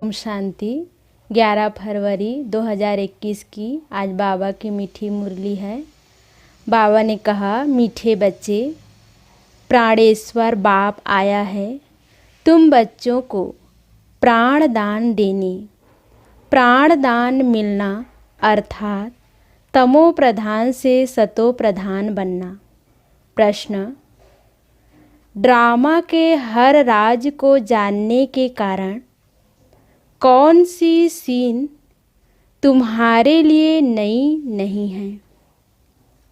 ओम शांति। 11 फरवरी 2021 की आज बाबा की मीठी मुरली है। बाबा ने कहा, मीठे बच्चे, प्राणेश्वर बाप आया है तुम बच्चों को प्राण दान देने। प्राण दान मिलना अर्थात तमो प्रधान से सतो प्रधान बनना। प्रश्न: ड्रामा के हर राज को जानने के कारण कौन सी सीन तुम्हारे लिए नई नहीं है?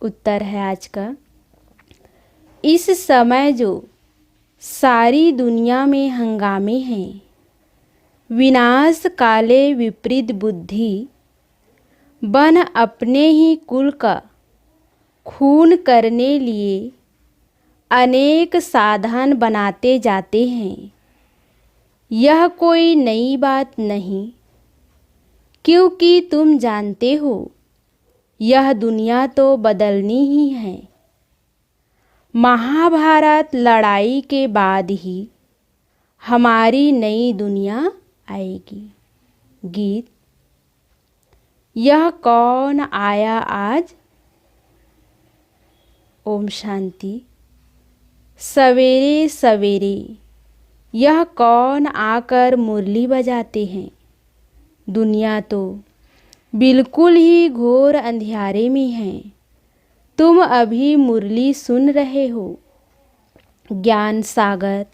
उत्तर है आज का, इस समय जो सारी दुनिया में हंगामे हैं, विनाश काले विपरीत बुद्धि बन अपने ही कुल का खून करने लिए अनेक साधन बनाते जाते हैं। यह कोई नई बात नहीं, क्योंकि तुम जानते हो यह दुनिया तो बदलनी ही है। महाभारत लड़ाई के बाद ही हमारी नई दुनिया आएगी। गीत। यह कौन आया आज? ओम शांति। सवेरे सवेरे यह कौन आकर मुरली बजाते हैं? दुनिया तो बिल्कुल ही घोर अंधियारे में है। तुम अभी मुरली सुन रहे हो। ज्ञान सागर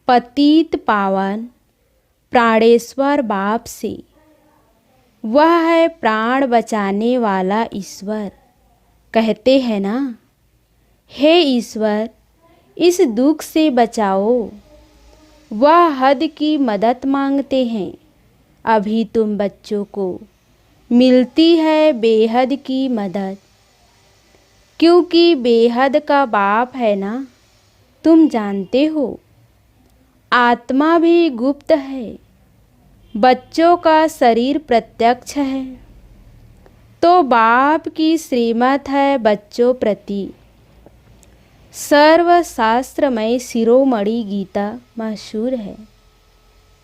पतित पावन प्राणेश्वर बाप से, वह है प्राण बचाने वाला ईश्वर। कहते हैं ना, हे ईश्वर इस दुख से बचाओ। वह हद की मदद मांगते हैं। अभी तुम बच्चों को मिलती है बेहद की मदद, क्योंकि बेहद का बाप है ना। तुम जानते हो आत्मा भी गुप्त है, बच्चों का शरीर प्रत्यक्ष है। तो बाप की श्रीमत है बच्चों प्रति। सर्वशास्त्रमय शिरोमणि गीता मशहूर है।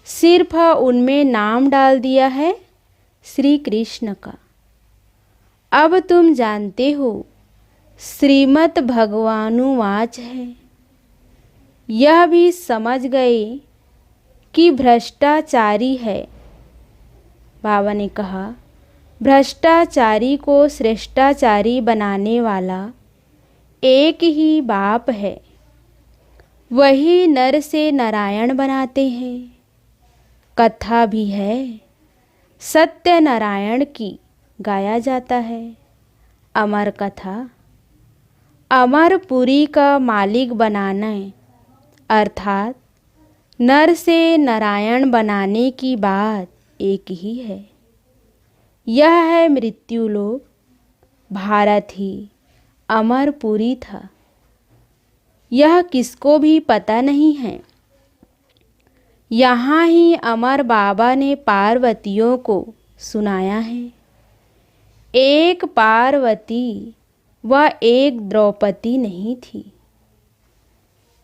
सिर्फ उनमें नाम डाल दिया है श्री कृष्ण का। अब तुम जानते हो श्रीमद् भगवानुवाच है। यह भी समझ गए कि भ्रष्टाचारी है। बाबा ने कहा, भ्रष्टाचारी को श्रेष्ठाचारी बनाने वाला एक ही बाप है। वही नर से नारायण बनाते हैं। कथा भी है सत्य नारायण की, गाया जाता है अमर कथा। अमरपुरी का मालिक बनाना अर्थात नर से नारायण बनाने की बात एक ही है। यह है मृत्युलोक। भारत ही अमरपुरी था। यह किसको भी पता नहीं है। यहाँ ही अमर बाबा ने पार्वतियों को सुनाया है। एक पार्वती व एक द्रौपदी नहीं थी।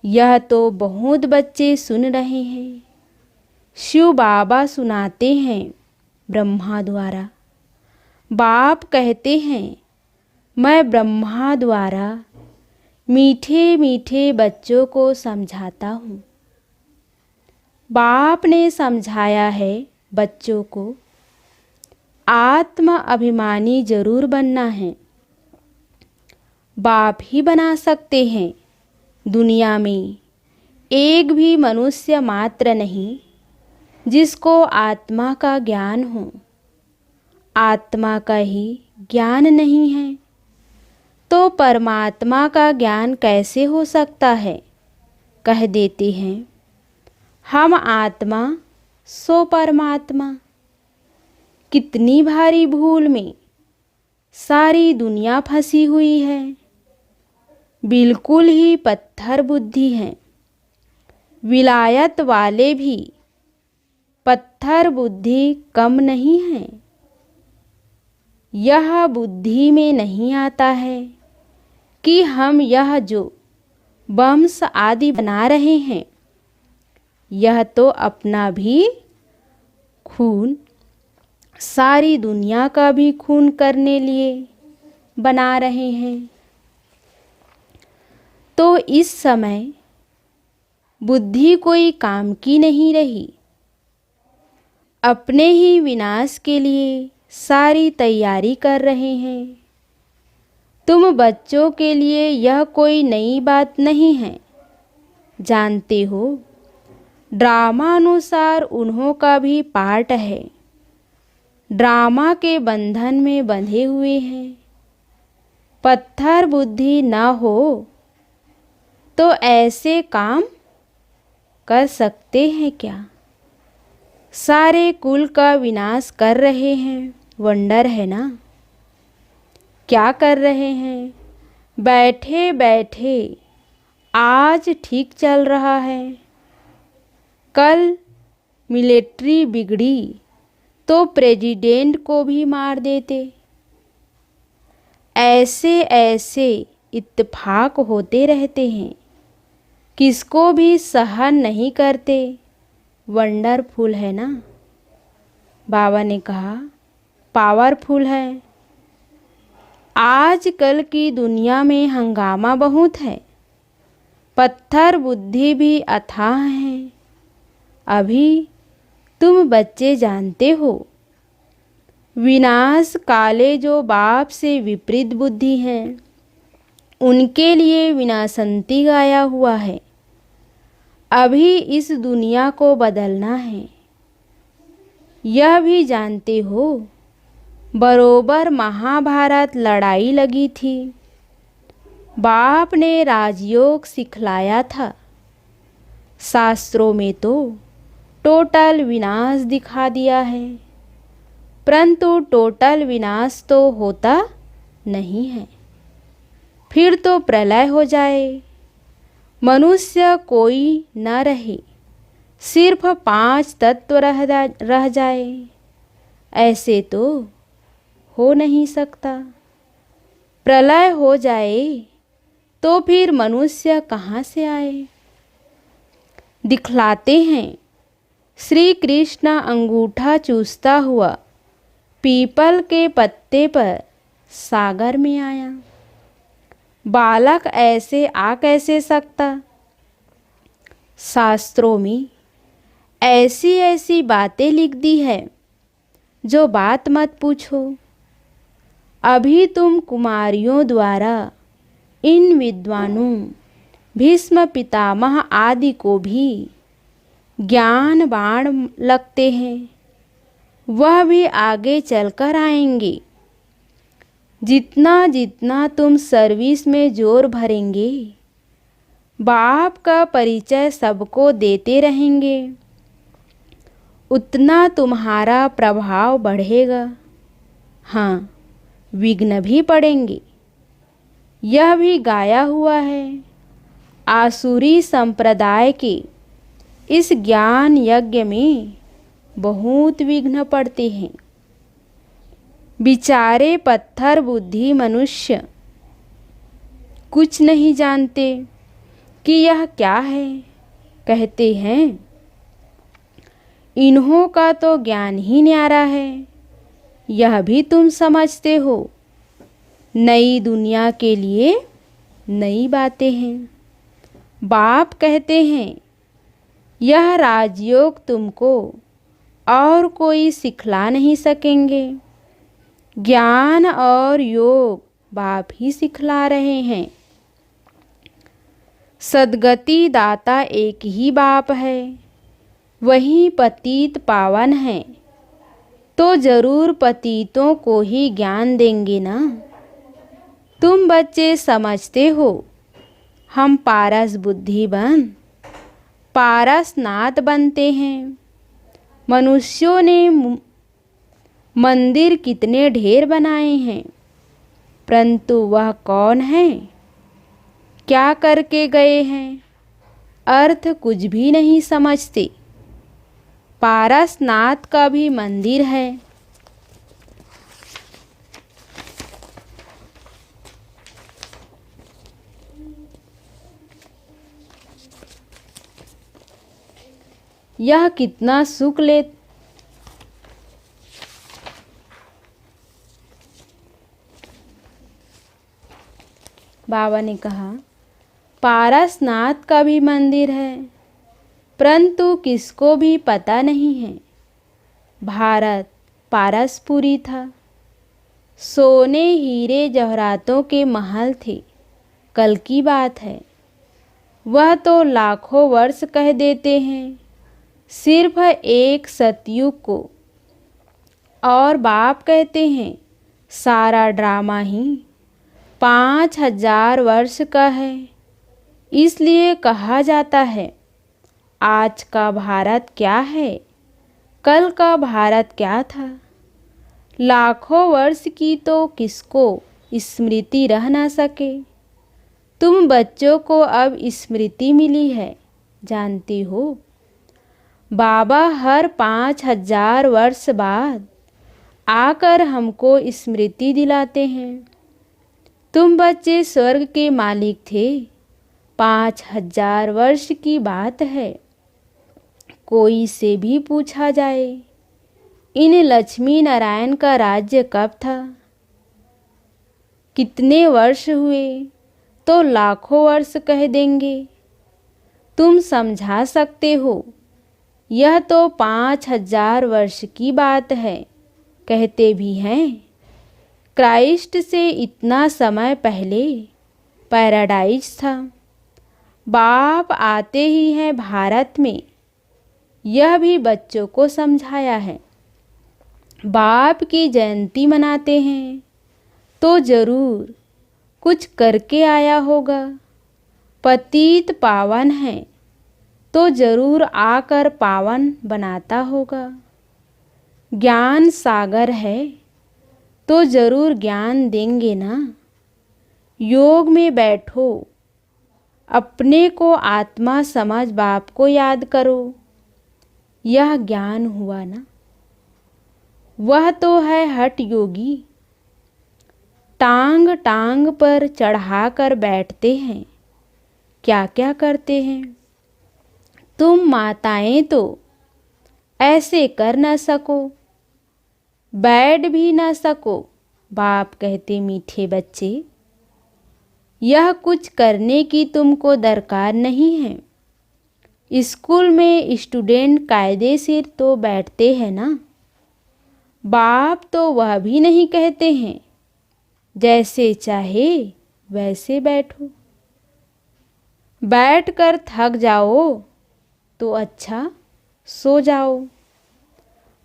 यह तो बहुत बच्चे सुन रहे हैं। शिव बाबा सुनाते हैं ब्रह्मा द्वारा। बाप कहते हैं, मैं ब्रह्मा द्वारा मीठे मीठे बच्चों को समझाता हूँ। बाप ने समझाया है बच्चों को आत्म अभिमानी जरूर बनना है। बाप ही बना सकते हैं। दुनिया में एक भी मनुष्य मात्र नहीं जिसको आत्मा का ज्ञान हो। आत्मा का ही ज्ञान नहीं है तो परमात्मा का ज्ञान कैसे हो सकता है? कह देते हैं हम आत्मा सो परमात्मा। कितनी भारी भूल में सारी दुनिया फंसी हुई है। बिल्कुल ही पत्थर बुद्धि है। विलायत वाले भी पत्थर बुद्धि कम नहीं है। यह बुद्धि में नहीं आता है कि हम यह जो वंश आदि बना रहे हैं, यह तो अपना भी खून सारी दुनिया का भी खून करने लिए बना रहे हैं। तो इस समय बुद्धि कोई काम की नहीं रही, अपने ही विनाश के लिए सारी तैयारी कर रहे हैं। तुम बच्चों के लिए यह कोई नई बात नहीं है, जानते हो ड्रामा अनुसार उन्हों का भी पार्ट है, ड्रामा के बंधन में बंधे हुए हैं। पत्थर बुद्धि न हो तो ऐसे काम कर सकते हैं क्या? सारे कुल का विनाश कर रहे हैं, वंडर है ना। क्या कर रहे हैं? बैठे बैठे आज ठीक चल रहा है, कल मिलिट्री बिगड़ी तो प्रेसिडेंट को भी मार देते। ऐसे ऐसे इत्तेफाक होते रहते हैं, किसको भी सहन नहीं करते। वंडरफुल है ना। बाबा ने कहा पावरफुल है। आजकल की दुनिया में हंगामा बहुत है, पत्थर बुद्धि भी अथाह है। अभी तुम बच्चे जानते हो, विनाश काले जो बाप से विपरीत बुद्धि हैं, उनके लिए विनाशंती गाया हुआ है। अभी इस दुनिया को बदलना है। यह भी जानते हो, बरोबर महाभारत लड़ाई लगी थी, बाप ने राजयोग सिखलाया था। शास्त्रों में तो टोटल विनाश दिखा दिया है, परंतु टोटल विनाश तो होता नहीं है। फिर तो प्रलय हो जाए, मनुष्य कोई न रहे, सिर्फ 5 तत्व रह जाए, ऐसे तो हो नहीं सकता। प्रलय हो जाए तो फिर मनुष्य कहाँ से आए? दिखलाते हैं श्री कृष्ण अंगूठा चूसता हुआ पीपल के पत्ते पर सागर में आया। बालक ऐसे आ कैसे सकता? शास्त्रों में ऐसी ऐसी बातें लिख दी है, जो बात मत पूछो। अभी तुम कुमारियों द्वारा इन विद्वानों भीष्म पितामह आदि को भी ज्ञान बाण लगते हैं, वह भी आगे चलकर आएंगे। जितना जितना तुम सर्विस में जोर भरेंगे, बाप का परिचय सबको देते रहेंगे, उतना तुम्हारा प्रभाव बढ़ेगा। हाँ, विघ्न भी पड़ेंगे, यह भी गाया हुआ है। आसुरी संप्रदाय के इस ज्ञान यज्ञ में बहुत विघ्न पड़ते हैं। बेचारे पत्थर बुद्धि मनुष्य कुछ नहीं जानते कि यह क्या है। कहते हैं इन्हों का तो ज्ञान ही न्यारा है। यह भी तुम समझते हो, नई दुनिया के लिए नई बातें हैं। बाप कहते हैं यह राजयोग तुमको और कोई सिखला नहीं सकेंगे। ज्ञान और योग बाप ही सिखला रहे हैं। सद्गति दाता एक ही बाप है, वही पतित पावन है, तो जरूर पतितों को ही ज्ञान देंगे ना। तुम बच्चे समझते हो, हम पारस बुद्धि बन पारसनाथ बनते हैं। मनुष्यों ने मंदिर कितने ढेर बनाए हैं, परंतु वह कौन है, क्या करके गए हैं, अर्थ कुछ भी नहीं समझते। पारसनाथ का भी मंदिर है, यह कितना सुख ले बाबा ने कहा, पारसनाथ का भी मंदिर है, परंतु किसको भी पता नहीं है। भारत पारसपुरी था, सोने हीरे जवाहरातों के महल थे। कल की बात है, वह तो लाखों वर्ष कह देते हैं, सिर्फ एक सतयुग को। और बाप कहते हैं सारा ड्रामा ही 5000 वर्ष का है। इसलिए कहा जाता है आज का भारत क्या है, कल का भारत क्या था। लाखों वर्ष की तो किसको स्मृति रह ना सके। तुम बच्चों को अब स्मृति मिली है, जानती हो। बाबा हर 5000 वर्ष बाद आकर हमको स्मृति दिलाते हैं। तुम बच्चे स्वर्ग के मालिक थे। 5000 वर्ष की बात है। कोई से भी पूछा जाए इन लक्ष्मी नारायण का राज्य कब था, कितने वर्ष हुए, तो लाखों वर्ष कह देंगे। तुम समझा सकते हो, यह तो 5000 वर्ष की बात है, कहते भी हैं। क्राइस्ट से इतना समय पहले पैराडाइज था। बाप आते ही हैं भारत में, यह भी बच्चों को समझाया है। बाप की जयंती मनाते हैं तो जरूर कुछ करके आया होगा। पतित पावन है तो जरूर आकर पावन बनाता होगा। ज्ञान सागर है तो जरूर ज्ञान देंगे ना। योग में बैठो, अपने को आत्मा समझ बाप को याद करो, यह ज्ञान हुआ ना। वह तो है हठ योगी, टांग टांग पर चढ़ाकर बैठते हैं, क्या क्या करते हैं। तुम माताएं तो ऐसे कर न सको, बैठ भी न सको। बाप कहते मीठे बच्चे, यह कुछ करने की तुमको दरकार नहीं है। स्कूल में स्टूडेंट कायदेशीर तो बैठते हैं ना। बाप तो वह भी नहीं कहते हैं जैसे चाहे वैसे बैठो। बैठकर थक जाओ तो अच्छा सो जाओ।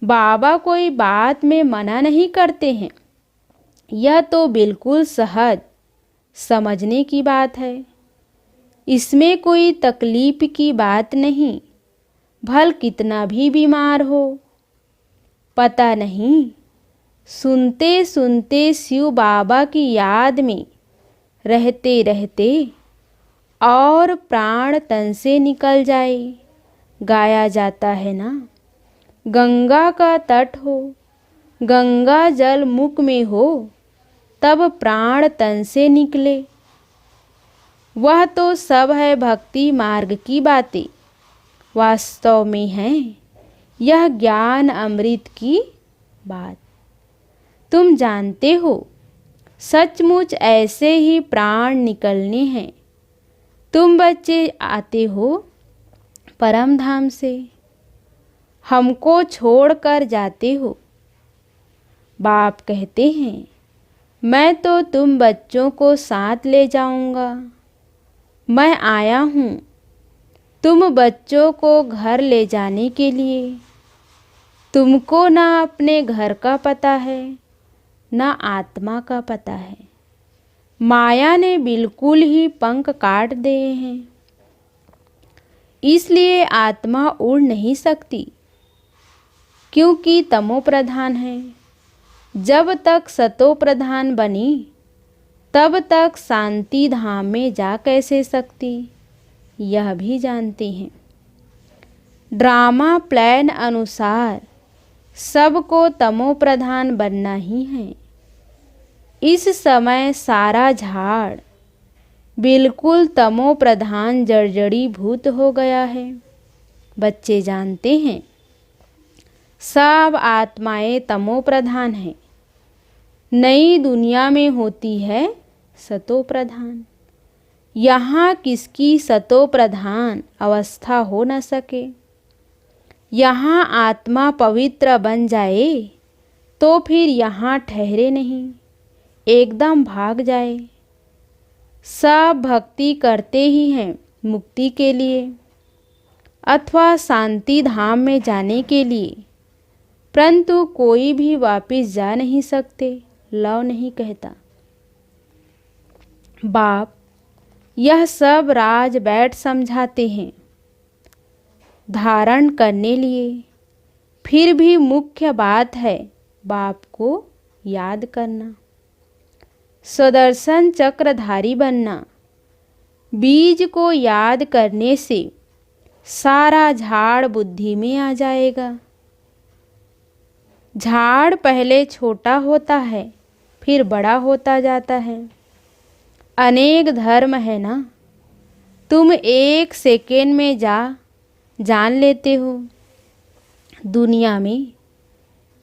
बाबा कोई बात में मना नहीं करते हैं, यह तो बिल्कुल सहज समझने की बात है। इसमें कोई तकलीफ की बात नहीं। भल कितना भी बीमार हो, पता नहीं, सुनते सुनते शिव बाबा की याद में रहते रहते और प्राण तन से निकल जाए। गाया जाता है ना, गंगा का तट हो, गंगा जल मुख में हो, तब प्राण तन से निकले। वह तो सब है भक्ति मार्ग की बातें, वास्तव में है यह ज्ञान अमृत की बात। तुम जानते हो सचमुच ऐसे ही प्राण निकलने हैं। तुम बच्चे आते हो परम धाम से, हमको छोड़कर जाते हो। बाप कहते हैं मैं तो तुम बच्चों को साथ ले जाऊंगा। मैं आया हूँ तुम बच्चों को घर ले जाने के लिए। तुमको ना अपने घर का पता है, ना आत्मा का पता है। माया ने बिल्कुल ही पंख काट दिए हैं, इसलिए आत्मा उड़ नहीं सकती, क्योंकि तमो प्रधान है। जब तक सतो प्रधान बनी तब तक शांति धाम में जा कैसे सकती, यह भी जानते हैं। ड्रामा प्लान अनुसार सबको तमो प्रधान बनना ही है। इस समय सारा झाड़ बिल्कुल तमो प्रधान जर्जरी भूत हो गया है। बच्चे जानते हैं सब आत्माएं तमो प्रधान हैं। नई दुनिया में होती है सतो प्रधान। यहाँ किसकी सतो प्रधान अवस्था हो न सके। यहाँ आत्मा पवित्र बन जाए तो फिर यहाँ ठहरे नहीं, एकदम भाग जाए। सब भक्ति करते ही हैं मुक्ति के लिए अथवा शांति धाम में जाने के लिए, परंतु कोई भी वापिस जा नहीं सकते, लव नहीं कहता। बाप यह सब राज बैठ समझाते हैं धारण करने लिए। फिर भी मुख्य बात है बाप को याद करना, सुदर्शन चक्रधारी बनना। बीज को याद करने से सारा झाड़ बुद्धि में आ जाएगा। झाड़ पहले छोटा होता है, फिर बड़ा होता जाता है। अनेक धर्म है ना, तुम एक सेकेंड में जान लेते हो। दुनिया में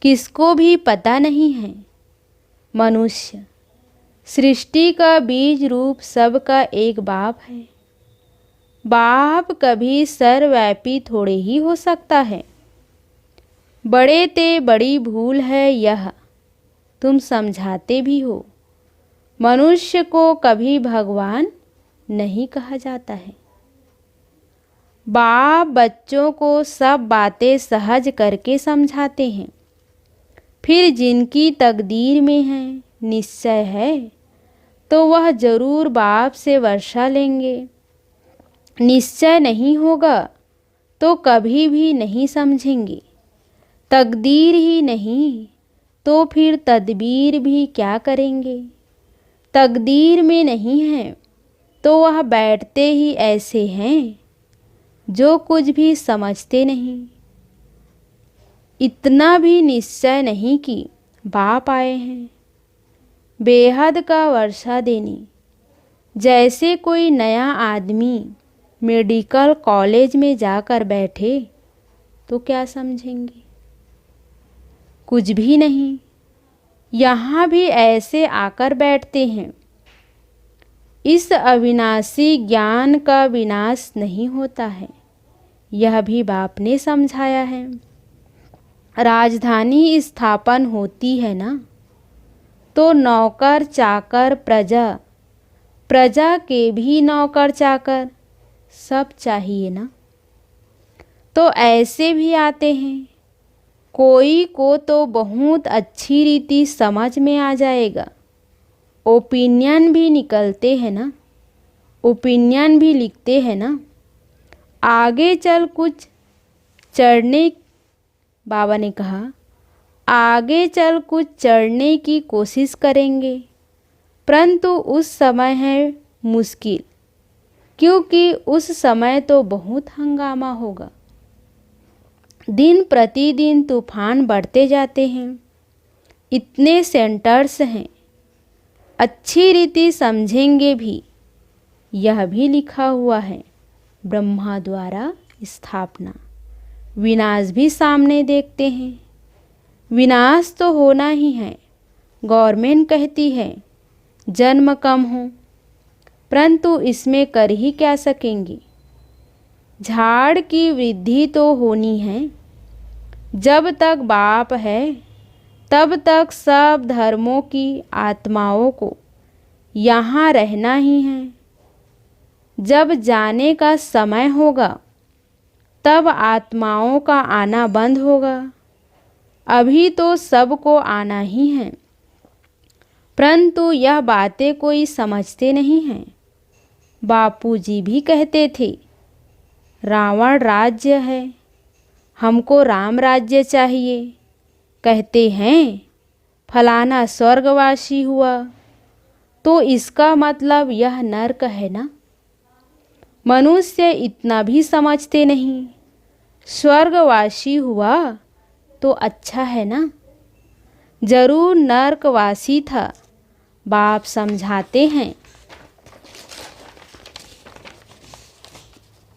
किसको भी पता नहीं है। मनुष्य सृष्टि का बीज रूप सबका एक बाप है। बाप कभी सर्वव्यापी थोड़े ही हो सकता है। बड़े ते बड़ी भूल है यह तुम समझाते भी हो। मनुष्य को कभी भगवान नहीं कहा जाता है। बाप बच्चों को सब बातें सहज करके समझाते हैं। फिर जिनकी तकदीर में है, निश्चय है, तो वह जरूर बाप से वर्षा लेंगे। निश्चय नहीं होगा तो कभी भी नहीं समझेंगे। तकदीर ही नहीं तो फिर तदबीर भी क्या करेंगे। तकदीर में नहीं है तो वह बैठते ही ऐसे हैं जो कुछ भी समझते नहीं। इतना भी निश्चय नहीं कि बाप आए हैं बेहद का वर्षा देने। जैसे कोई नया आदमी मेडिकल कॉलेज में जाकर बैठे तो क्या समझेंगे, कुछ भी नहीं। यहाँ भी ऐसे आकर बैठते हैं। इस अविनाशी ज्ञान का विनाश नहीं होता है, यह भी बाप ने समझाया है। राजधानी स्थापन होती है ना, तो नौकर चाकर प्रजा के भी नौकर चाकर सब चाहिए ना। तो ऐसे भी आते हैं। कोई को तो बहुत अच्छी रीति समझ में आ जाएगा। ओपिनियन भी निकलते हैं ना, ओपिनियन भी लिखते हैं ना। आगे चल कुछ चढ़ने, बाबा ने कहा आगे चल कुछ चढ़ने की कोशिश करेंगे, परंतु उस समय है मुश्किल, क्योंकि उस समय तो बहुत हंगामा होगा। दिन प्रतिदिन तूफान बढ़ते जाते हैं। इतने सेंटर्स हैं, अच्छी रीति समझेंगे भी। यह भी लिखा हुआ है ब्रह्मा द्वारा स्थापना। विनाश भी सामने देखते हैं। विनाश तो होना ही है। गवर्नमेंट कहती है जन्म कम हो, परंतु इसमें कर ही क्या सकेंगे। झाड़ की वृद्धि तो होनी है। जब तक बाप है तब तक सब धर्मों की आत्माओं को यहाँ रहना ही है। जब जाने का समय होगा तब आत्माओं का आना बंद होगा। अभी तो सबको आना ही है, परंतु यह बातें कोई समझते नहीं हैं। बापूजी भी कहते थे रावण राज्य है, हमको राम राज्य चाहिए। कहते हैं फलाना स्वर्गवासी हुआ, तो इसका मतलब यह नरक है ना। मनुष्य इतना भी समझते नहीं। स्वर्गवासी हुआ तो अच्छा है ना, जरूर नरकवासी था। बाप समझाते हैं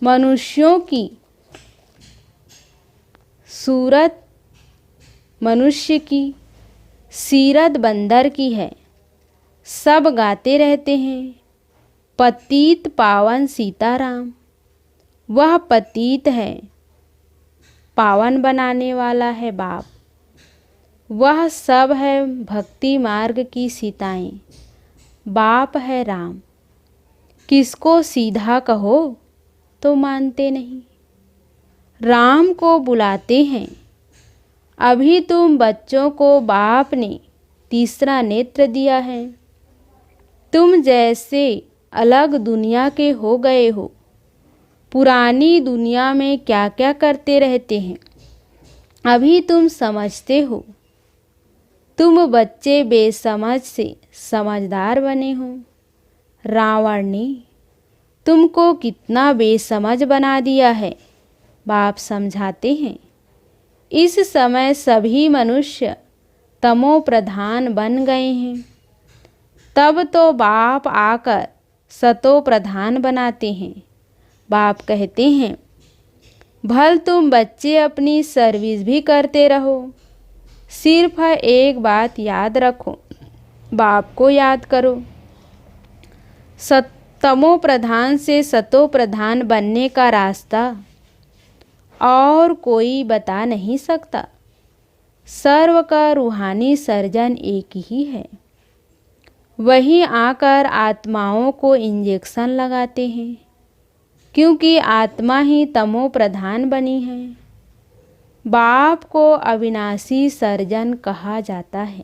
मनुष्यों की सूरत मनुष्य की सीरत बंदर की है। सब गाते रहते हैं, पतित पावन सीताराम, वह पतित है, पावन बनाने वाला है बाप। वह सब है भक्ति मार्ग की सीताएं, बाप है राम। किसको सीधा कहो तो मानते नहीं, राम को बुलाते हैं। अभी तुम बच्चों को बाप ने तीसरा नेत्र दिया है। तुम जैसे अलग दुनिया के हो गए हो, पुरानी दुनिया में क्या क्या करते रहते हैं, अभी तुम समझते हो। तुम बच्चे बेसमझ से समझदार बने हो। रावण ने तुमको कितना बेसमझ बना दिया है, बाप समझाते हैं। इस समय सभी मनुष्य तमो प्रधान बन गए हैं, तब तो बाप आकर सतो प्रधान बनाते हैं। बाप कहते हैं, भल तुम बच्चे अपनी सर्विस भी करते रहो, सिर्फ एक बात याद रखो, बाप को याद करो। तमो प्रधान से सतो प्रधान बनने का रास्ता और कोई बता नहीं सकता। सर्व का रूहानी सर्जन एक ही है। वही आकर आत्माओं को इंजेक्शन लगाते हैं, क्योंकि आत्मा ही तमो प्रधान बनी है। बाप को अविनाशी सर्जन कहा जाता है।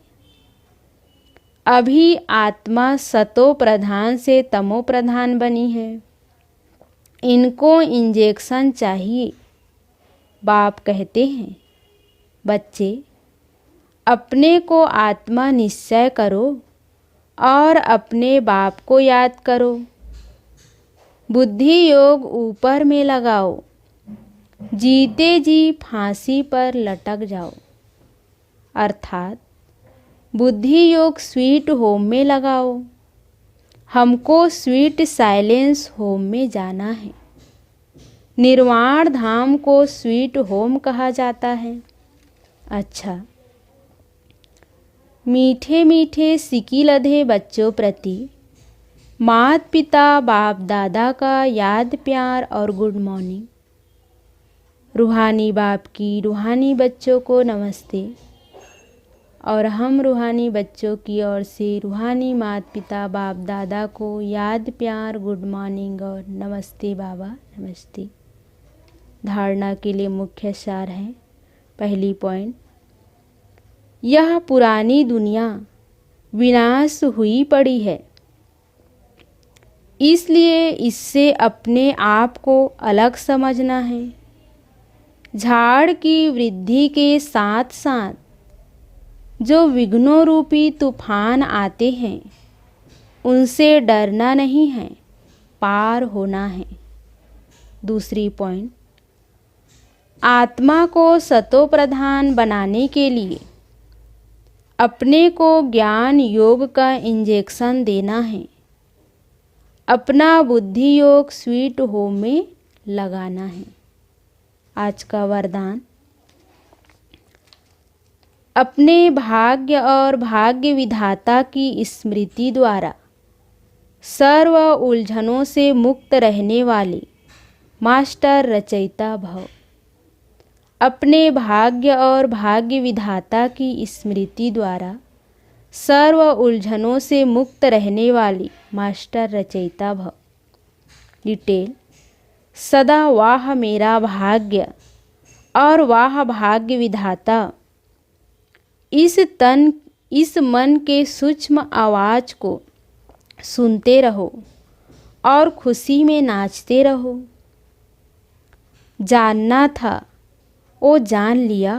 अभी आत्मा सतो प्रधान से तमो प्रधान बनी है, इनको इंजेक्शन चाहिए। बाप कहते हैं, बच्चे अपने को आत्मा निश्चय करो और अपने बाप को याद करो। बुद्धि योग ऊपर में लगाओ, जीते जी फांसी पर लटक जाओ। अर्थात बुद्धि योग स्वीट होम में लगाओ। हमको स्वीट साइलेंस होम में जाना है। निर्वाण धाम को स्वीट होम कहा जाता है। अच्छा, मीठे मीठे सिकी लधे बच्चों प्रति माता पिता बाप दादा का याद प्यार और गुड मॉर्निंग। रूहानी बाप की रूहानी बच्चों को नमस्ते, और हम रूहानी बच्चों की ओर से रूहानी माता पिता बाप दादा को याद प्यार गुड मॉर्निंग और नमस्ते बाबा नमस्ते। धारणा के लिए मुख्य सार है। पहली पॉइंट, यह पुरानी दुनिया विनाश हुई पड़ी है, इसलिए इससे अपने आप को अलग समझना है। झाड़ की वृद्धि के साथ साथ जो विघ्नों रूपी तूफान आते हैं, उनसे डरना नहीं है, पार होना है। दूसरी पॉइंट, आत्मा को सतो प्रधान बनाने के लिए अपने को ज्ञान योग का इंजेक्शन देना है। अपना बुद्धि योग स्वीट होम में लगाना है। आज का वरदान, अपने भाग्य और भाग्य विधाता की स्मृति द्वारा सर्व उलझनों से मुक्त रहने वाले मास्टर रचयिता भव। अपने भाग्य और भाग्य विधाता की स्मृति द्वारा सर्व उलझनों से मुक्त रहने वाली मास्टर रचयिता भव। डिटेल, सदा वाह मेरा भाग्य और वाह भाग्य विधाता, इस मन के सूक्ष्म आवाज को सुनते रहो और खुशी में नाचते रहो। जानना था वो जान लिया,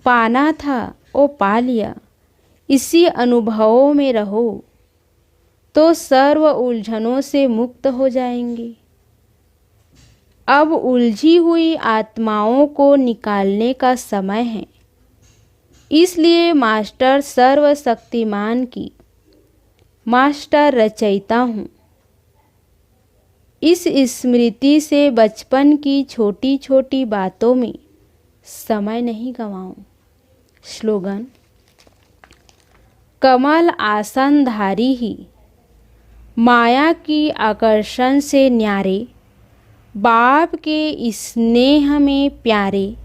पाना था वो पा लिया। इसी अनुभवों में रहो तो सर्व उलझनों से मुक्त हो जाएंगे। अब उलझी हुई आत्माओं को निकालने का समय है, इसलिए मास्टर सर्वशक्तिमान की मास्टर रचयिता हूँ। इस स्मृति से बचपन की छोटी छोटी बातों में समय नहीं गंवाऊं। स्लोगन, कमल आसनधारी ही माया की आकर्षण से न्यारे, बाप के स्नेह में प्यारे,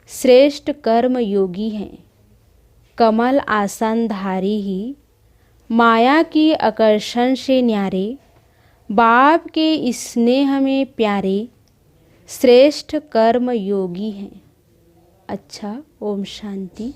श्रेष्ठ कर्म योगी हैं। कमल आसनधारी ही माया की आकर्षण से न्यारे, बाप के स्नेह में प्यारे, श्रेष्ठ कर्म योगी हैं। अच्छा, ओम शांति।